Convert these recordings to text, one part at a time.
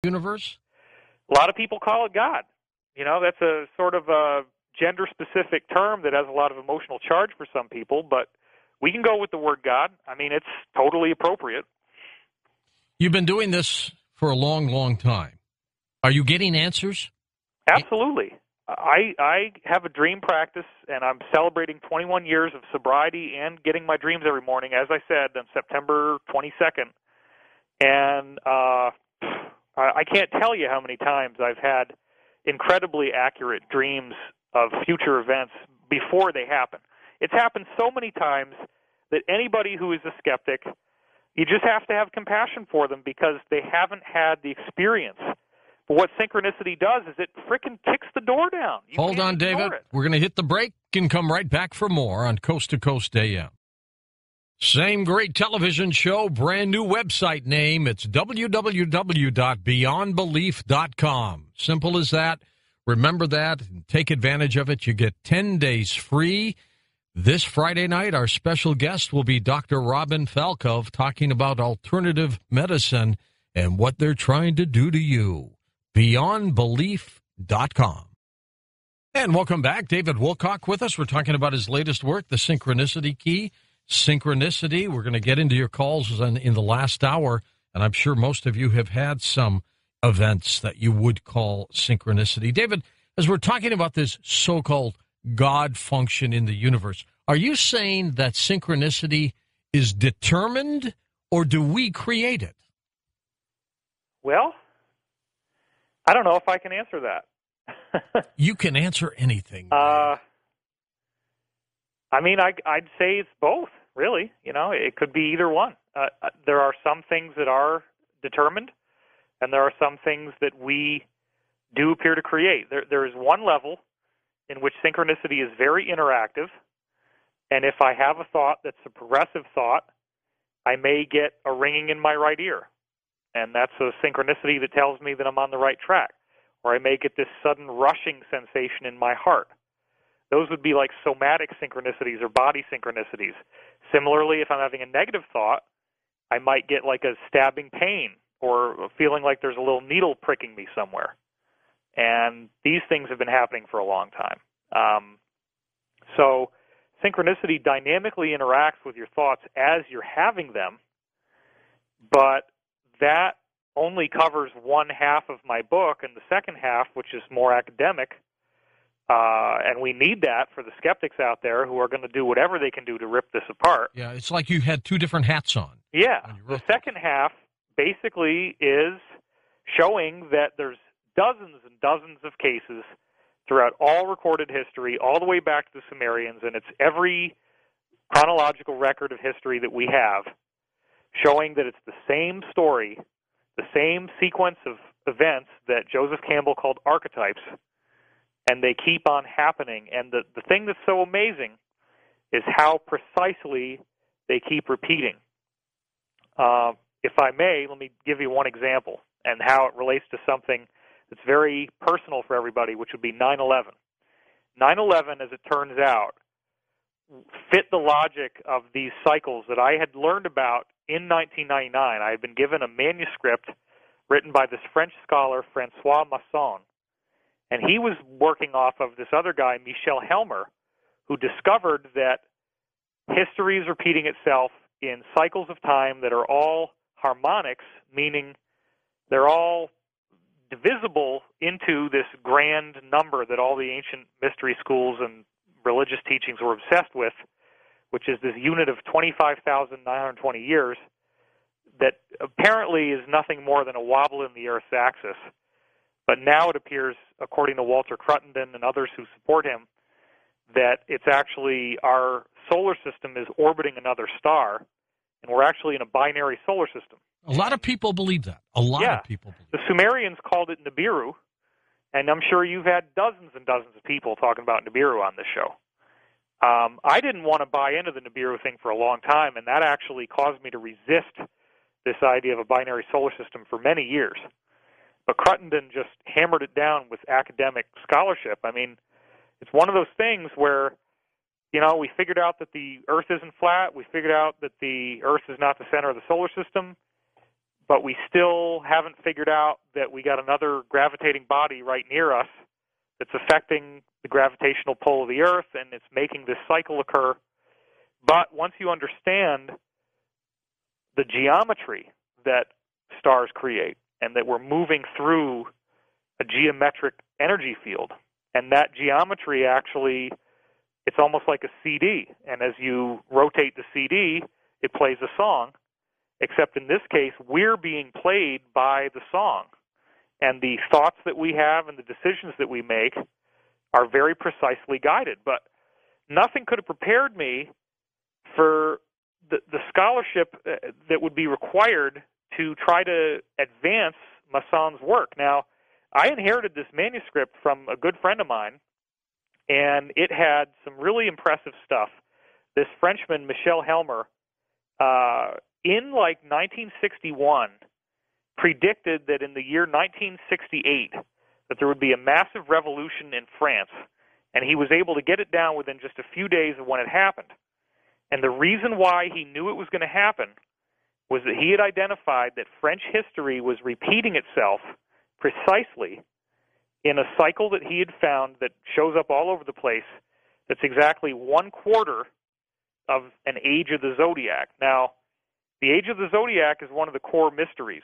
universe? A lot of people call it God. You know, that's a sort of a gender-specific term that has a lot of emotional charge for some people, but we can go with the word God. I mean, it's totally appropriate. You've been doing this for a long, long time. Are you getting answers? Absolutely. I have a dream practice, and I'm celebrating 21 years of sobriety and getting my dreams every morning, as I said, on September 22nd. And I can't tell you how many times I've had incredibly accurate dreams of future events before they happen. It's happened so many times that anybody who is a skeptic, you just have to have compassion for them because they haven't had the experience. But what synchronicity does is it frickin' kicks the door down. Hold on, David. We're going to hit the break and come right back for more on Coast to Coast AM. Same great television show, brand new website name. It's www.beyondbelief.com. Simple as that. Remember that and take advantage of it. You get 10 days free. This Friday night, our special guest will be Dr. Robin Falkov talking about alternative medicine and what they're trying to do to you. BeyondBelief.com. And welcome back. David Wilcock with us. We're talking about his latest work, The Synchronicity Key. Synchronicity. We're going to get into your calls in the last hour, and I'm sure most of you have had some events that you would call synchronicity. David, as we're talking about this so-called God function in the universe, are you saying that synchronicity is determined, or do we create it? Well, I don't know if I can answer that. You can answer anything. I mean, I'd say it's both, really. You know, it could be either one. There are some things that are determined, and there are some things that we do appear to create. There is one level in which synchronicity is very interactive, and if I have a thought that's a progressive thought, I may get a ringing in my right ear, and that's a synchronicity that tells me that I'm on the right track, or I may get this sudden rushing sensation in my heart. Those would be like somatic synchronicities or body synchronicities. Similarly, if I'm having a negative thought, I might get like a stabbing pain or feeling like there's a little needle pricking me somewhere. And these things have been happening for a long time. So synchronicity dynamically interacts with your thoughts as you're having them, but that only covers one half of my book, and the second half, which is more academic, and we need that for the skeptics out there who are going to do whatever they can do to rip this apart. Yeah, it's like you had two different hats on. Yeah, the second half basically is showing that there's dozens and dozens of cases throughout all recorded history, all the way back to the Sumerians, and it's every chronological record of history that we have, showing that it's the same story, the same sequence of events that Joseph Campbell called archetypes, and they keep on happening. And the thing that's so amazing is how precisely they keep repeating. If I may, let me give you one example and how it relates to something that's very personal for everybody, which would be 9/11. 9/11, as it turns out, fit the logic of these cycles that I had learned about in 1999. I had been given a manuscript written by this French scholar, Francois Masson, and he was working off of this other guy, Michel Helmer, who discovered that history is repeating itself in cycles of time that are all harmonics, meaning they're all divisible into this grand number that all the ancient mystery schools and religious teachings were obsessed with, which is this unit of 25,920 years that apparently is nothing more than a wobble in the Earth's axis. But now it appears, according to Walter Cruttenden and others who support him, that it's actually our solar system is orbiting another star, and we're actually in a binary solar system. A lot of people believe that. A lot of people believe that. The Sumerians called it Nibiru, and I'm sure you've had dozens and dozens of people talking about Nibiru on this show. I didn't want to buy into the Nibiru thing for a long time, and that actually caused me to resist this idea of a binary solar system for many years. But Cruttenden just hammered it down with academic scholarship. I mean, it's one of those things where, you know, we figured out that the Earth isn't flat. We figured out that the Earth is not the center of the solar system. but we still haven't figured out that we got another gravitating body right near us that's affecting the gravitational pull of the Earth, and it's making this cycle occur. But once you understand the geometry that stars create, and that we're moving through a geometric energy field, and that geometry actually, it's almost like a CD, and as you rotate the CD, it plays a song, except in this case, we're being played by the song. And the thoughts that we have and the decisions that we make are very precisely guided. But nothing could have prepared me for the scholarship that would be required to try to advance Masson's work. Now, I inherited this manuscript from a good friend of mine, and it had some really impressive stuff. This Frenchman, Michel Helmer, in like 1961, predicted that in the year 1968 that there would be a massive revolution in France, and he was able to get it down within just a few days of when it happened. And the reason why he knew it was going to happen was that he had identified that French history was repeating itself precisely in a cycle that he had found that shows up all over the place that's exactly 1/4 of an age of the zodiac. Now, the age of the zodiac is one of the core mysteries.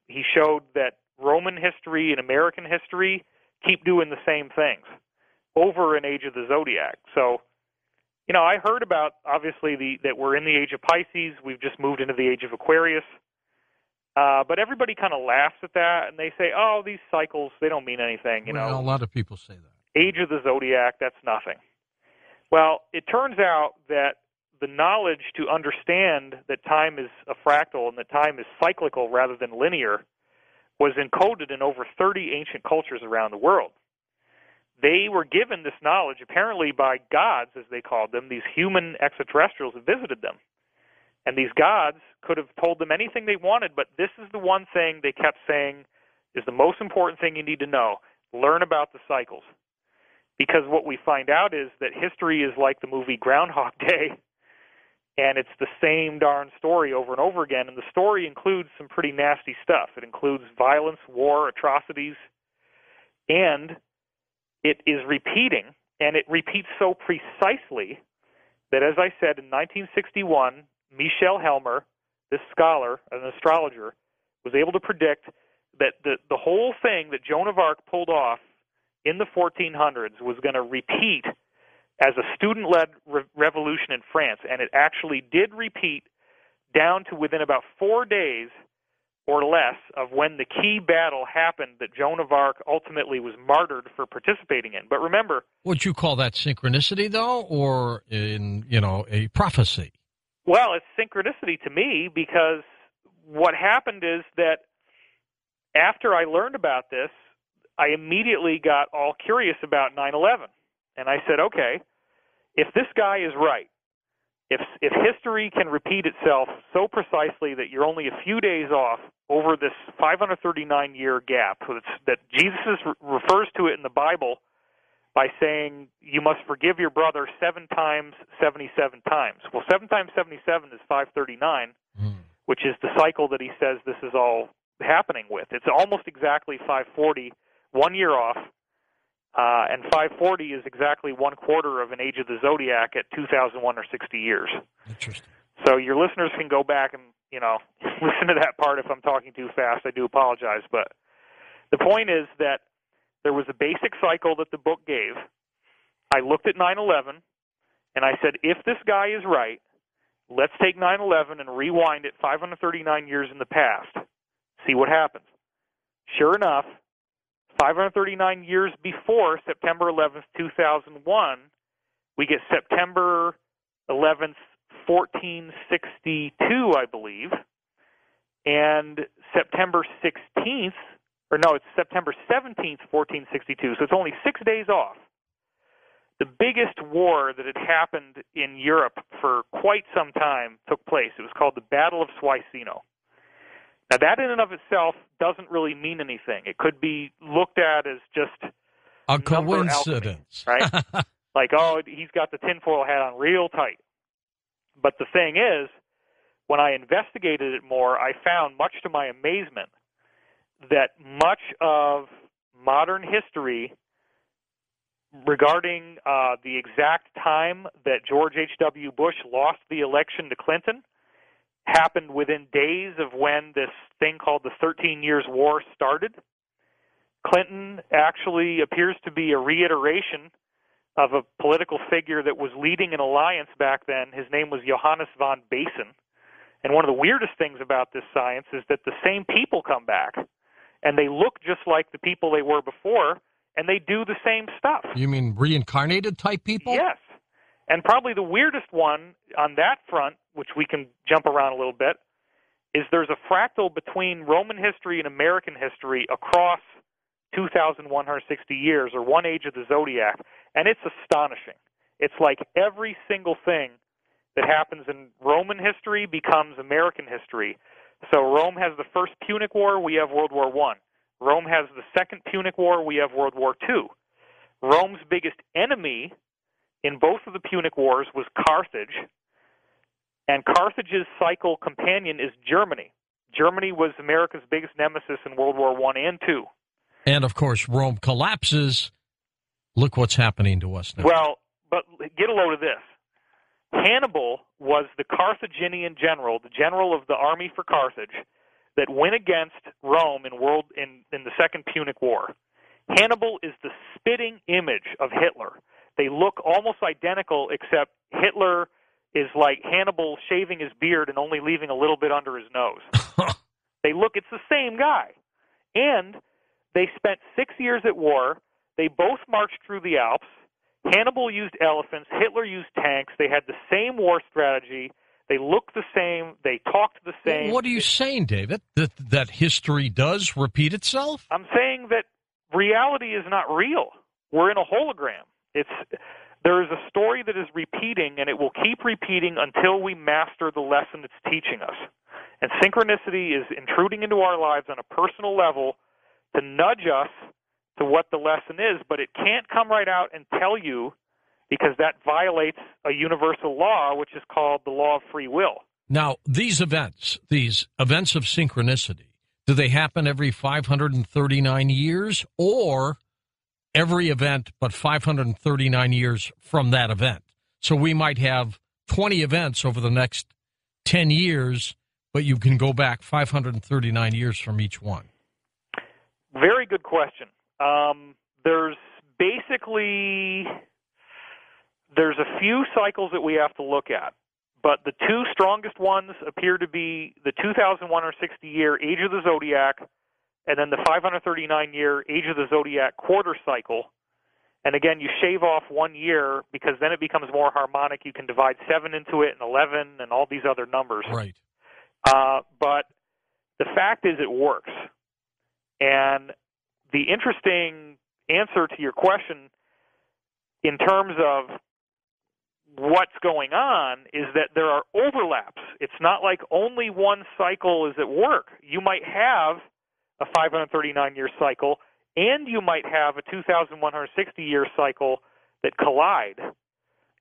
He showed that Roman history and American history keep doing the same things over an age of the zodiac. So, you know, I heard about, obviously, that we're in the age of Pisces. We've just moved into the age of Aquarius. But everybody kind of laughs at that, and they say, oh, these cycles, they don't mean anything. You know, a lot of people say that. Age of the zodiac, that's nothing. Well, it turns out that the knowledge to understand that time is a fractal and that time is cyclical rather than linear was encoded in over 30 ancient cultures around the world. They were given this knowledge apparently by gods, as they called them, these human extraterrestrials who visited them. And these gods could have told them anything they wanted, but this is the one thing they kept saying is the most important thing you need to know. Learn about the cycles. Because what we find out is that history is like the movie Groundhog Day, and it's the same darn story over and over again. And the story includes some pretty nasty stuff. It includes violence, war, atrocities, and it is repeating, and it repeats so precisely that, as I said, in 1961, Michel Helmer, this scholar, an astrologer, was able to predict that the whole thing that Joan of Arc pulled off in the 1400s was going to repeat as a student-led revolution in France, and it actually did repeat down to within about 4 days or less of when the key battle happened that Joan of Arc ultimately was martyred for participating in. But remember... Would you call that synchronicity, though, or a prophecy? Well, it's synchronicity to me, because what happened is that after I learned about this, I immediately got all curious about 9/11. And I said, okay, if this guy is right, if history can repeat itself so precisely that you're only a few days off over this 539-year gap, that Jesus refers to it in the Bible by saying you must forgive your brother 7 times, 77 times. Well, 7 times 77 is 539, which is the cycle that he says this is all happening with. It's almost exactly 540, 1 year off, and 540 is exactly 1/4 of an age of the zodiac at 2001 or 60 years. Interesting. So your listeners can go back and, listen to that part. If I'm talking too fast, I do apologize. But the point is that there was a basic cycle that the book gave. I looked at 9/11, and I said, if this guy is right, let's take 9/11 and rewind it 539 years in the past. See what happens. Sure enough, 539 years before September 11th, 2001, we get September 11th, 1462, I believe, and September 16th, it's September 17th, 1462, so it's only 6 days off. The biggest war that had happened in Europe for quite some time took place. It was called the Battle of Soissino. Now, that in and of itself doesn't really mean anything. It could be looked at as just a coincidence, alchemy, right? Like, he's got the tinfoil hat on real tight. But the thing is, when I investigated it more, I found, much to my amazement, that much of modern history regarding the exact time that George H.W. Bush lost the election to Clinton happened within days of when this thing called the 13 Years' War started. Clinton actually appears to be a reiteration of a political figure that was leading an alliance back then. His name was Johannes von Besen. And one of the weirdest things about this science is that the same people come back, and they look just like the people they were before, and they do the same stuff. You mean reincarnated type people? Yes. And probably the weirdest one on that front, which we can jump around a little bit, is there's a fractal between Roman history and American history across 2,160 years, or one age of the zodiac, and it's astonishing. It's like every single thing that happens in Roman history becomes American history. So Rome has the First Punic War, we have World War I. Rome has the Second Punic War, we have World War II. Rome's biggest enemy in both of the Punic Wars was Carthage, and Carthage's cycle companion is Germany. Germany was America's biggest nemesis in World War I and II. And, of course, Rome collapses. Look what's happening to us now. Well, but get a load of this. Hannibal was the Carthaginian general, the general of the army for Carthage, that went against Rome in the Second Punic War. Hannibal is the spitting image of Hitler. They look almost identical, except Hitler is like Hannibal shaving his beard and only leaving a little bit under his nose. It's the same guy. And they spent 6 years at war. They both marched through the Alps. Hannibal used elephants. Hitler used tanks. They had the same war strategy. They looked the same. They talked the same. What are you saying, David? That history does repeat itself? I'm saying that reality is not real. We're in a hologram. There is a story that is repeating, and it will keep repeating until we master the lesson it's teaching us. And synchronicity is intruding into our lives on a personal level to nudge us to what the lesson is, but it can't come right out and tell you, because that violates a universal law, which is called the law of free will. Now, these events of synchronicity, do they happen every 539 years, or every event but 539 years from that event? So we might have 20 events over the next 10 years, but you can go back 539 years from each one. Very good question. There's a few cycles that we have to look at, but the two strongest ones appear to be the 2,160-year Age of the Zodiac, and then the 539-year Age of the Zodiac quarter cycle. And again, you shave off 1 year because then it becomes more harmonic. You can divide 7 into it and 11 and all these other numbers. Right. But the fact is it works. And the interesting answer to your question in terms of what's going on is that there are overlaps. It's not like only one cycle is at work. You might have a 539-year cycle, and you might have a 2,160-year cycle that collide.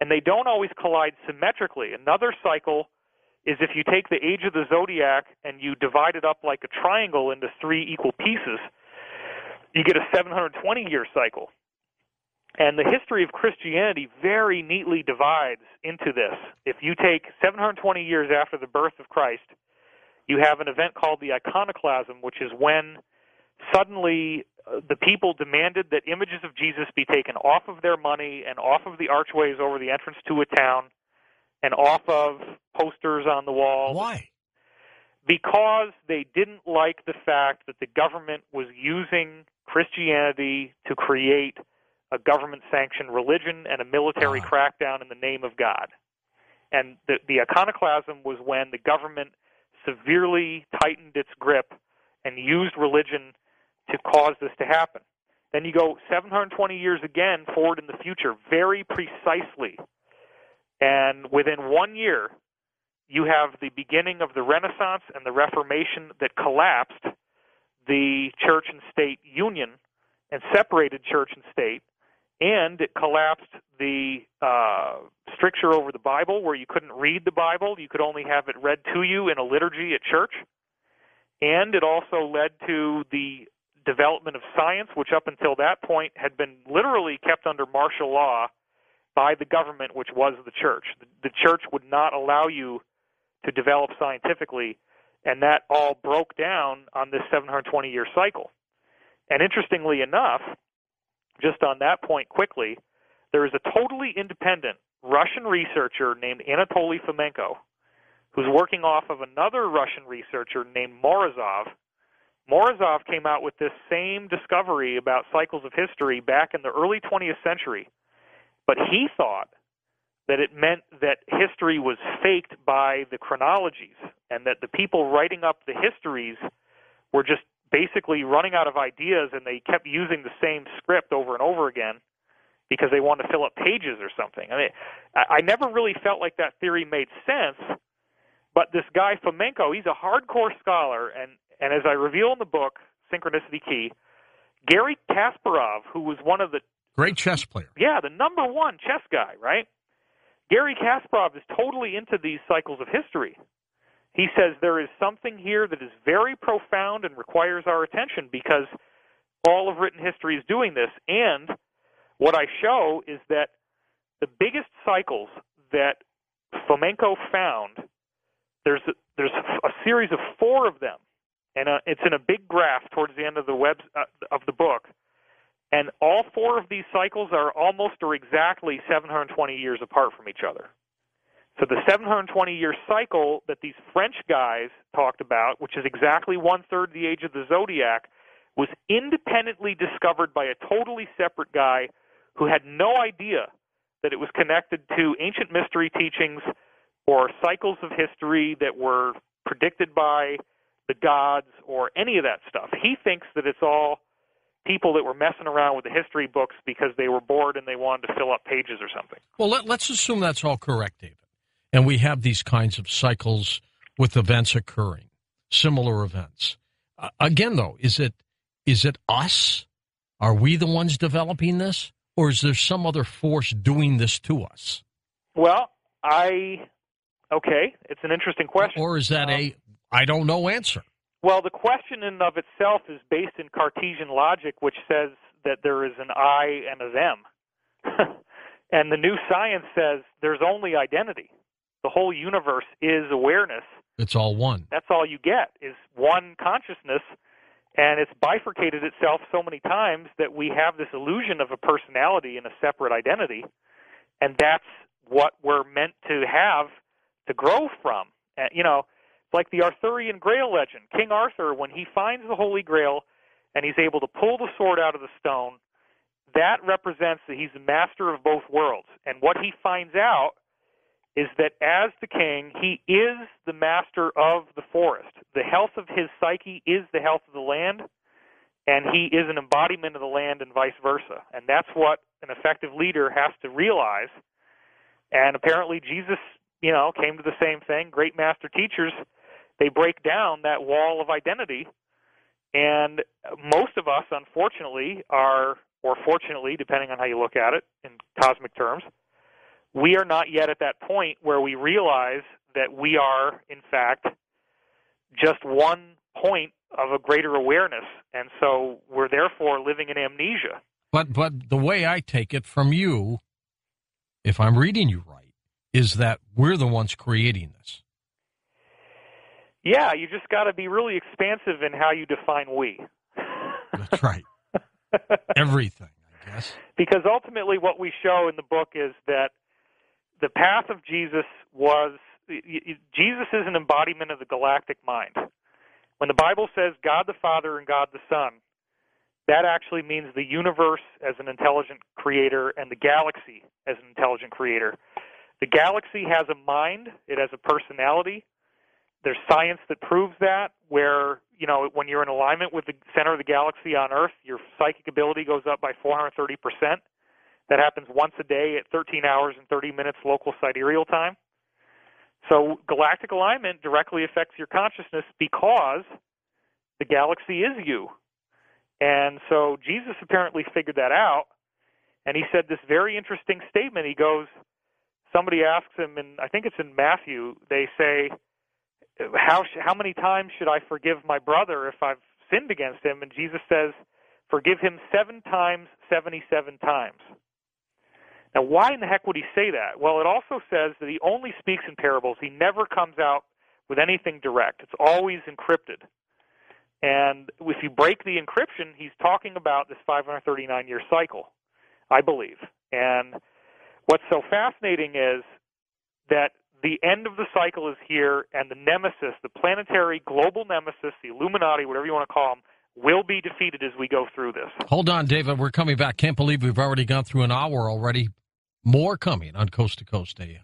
And they don't always collide symmetrically. Another cycle is if you take the age of the zodiac and you divide it up like a triangle into 3 equal pieces, you get a 720-year cycle. And the history of Christianity very neatly divides into this. If you take 720 years after the birth of Christ, you have an event called the iconoclasm, which is when suddenly the people demanded that images of Jesus be taken off of their money and off of the archways over the entrance to a town and off of posters on the wall. Why? Because they didn't like the fact that the government was using Christianity to create a government-sanctioned religion and a military crackdown in the name of God. And the iconoclasm was when the government severely tightened its grip and used religion to cause this to happen. Then you go 720 years again forward in the future, very precisely. And within 1 year, you have the beginning of the Renaissance and the Reformation that collapsed the church and state union and separated church and state. and it collapsed the stricture over the Bible, where you couldn't read the Bible. You could only have it read to you in a liturgy at church. And it also led to the development of science, which up until that point had been literally kept under martial law by the government, which was the church. The church would not allow you to develop scientifically, and that all broke down on this 720-year cycle. And interestingly enough, just on that point quickly, there is a totally independent Russian researcher named Anatoly Fomenko, who's working off of another Russian researcher named Morozov. Morozov came out with this same discovery about cycles of history back in the early 20th century, but he thought that it meant that history was faked by the chronologies, and that the people writing up the histories were just basically running out of ideas, and they kept using the same script over and over again because they wanted to fill up pages or something. I mean, I never really felt like that theory made sense, but this guy Fomenko, he's a hardcore scholar, and as I reveal in the book, Synchronicity Key, Gary Kasparov, who was one of the... Great chess player. Yeah, the number one chess guy, right? Gary Kasparov is totally into these cycles of history. He says there is something here that is very profound and requires our attention because all of written history is doing this. And what I show is that the biggest cycles that Fomenko found, there's a series of 4 of them, and it's in a big graph towards the end of of the book. And all 4 of these cycles are almost or exactly 720 years apart from each other. So the 720-year cycle that these French guys talked about, which is exactly 1/3 the age of the zodiac, was independently discovered by a totally separate guy who had no idea that it was connected to ancient mystery teachings or cycles of history that were predicted by the gods or any of that stuff. He thinks that it's all people that were messing around with the history books because they were bored and they wanted to fill up pages or something. Well, let's assume that's all correct, David. And we have these kinds of cycles with events occurring, similar events. Again, though, is it us? Are we the ones developing this? Or is there some other force doing this to us? Well, okay, it's an interesting question. Or is that I don't know answer? Well, the question in and of itself is based in Cartesian logic, which says that there is an I and a them. And the new science says there's only identity. The whole universe is awareness. It's all one. That's all you get is one consciousness, and it's bifurcated itself so many times that we have this illusion of a personality and a separate identity, and that's what we're meant to have to grow from. Like the Arthurian Grail legend. King Arthur, when he finds the Holy Grail and he's able to pull the sword out of the stone, that represents that he's the master of both worlds. And what he finds out is that as the king, he is the master of the forest. The health of his psyche is the health of the land, and he is an embodiment of the land and vice versa. And that's what an effective leader has to realize. And apparently Jesus, came to the same thing. Great master teachers, they break down that wall of identity. And most of us, unfortunately, or fortunately, depending on how you look at it in cosmic terms, we are not yet at that point where we realize that we are, in fact, just one point of a greater awareness. And so we're therefore living in amnesia. But the way I take it from you, if I'm reading you right, is that we're the ones creating this. Yeah, you just got to be really expansive in how you define we. That's right. Everything, I guess. Because ultimately what we show in the book is that the path of Jesus is an embodiment of the galactic mind. When the Bible says God the Father and God the Son, that actually means the universe as an intelligent creator and the galaxy as an intelligent creator. The galaxy has a mind. It has a personality. There's science that proves that, where, when you're in alignment with the center of the galaxy on Earth, your psychic ability goes up by 430%. That happens once a day at 13 hours and 30 minutes local sidereal time. So galactic alignment directly affects your consciousness because the galaxy is you. And so Jesus apparently figured that out. And he said this very interesting statement. He goes, somebody asks him, and I think it's in Matthew, they say, how many times should I forgive my brother if I've sinned against him? And Jesus says, forgive him 7 times, 77 times. Now, why in the heck would he say that? Well, it also says that he only speaks in parables. He never comes out with anything direct. It's always encrypted. And if you break the encryption, he's talking about this 539-year cycle, I believe. And what's so fascinating is that the end of the cycle is here, and the nemesis, the planetary global nemesis, the Illuminati, whatever you want to call them, will be defeated as we go through this. Hold on, David. We're coming back. Can't believe we've already gone through an hour already. More coming on Coast to Coast AM.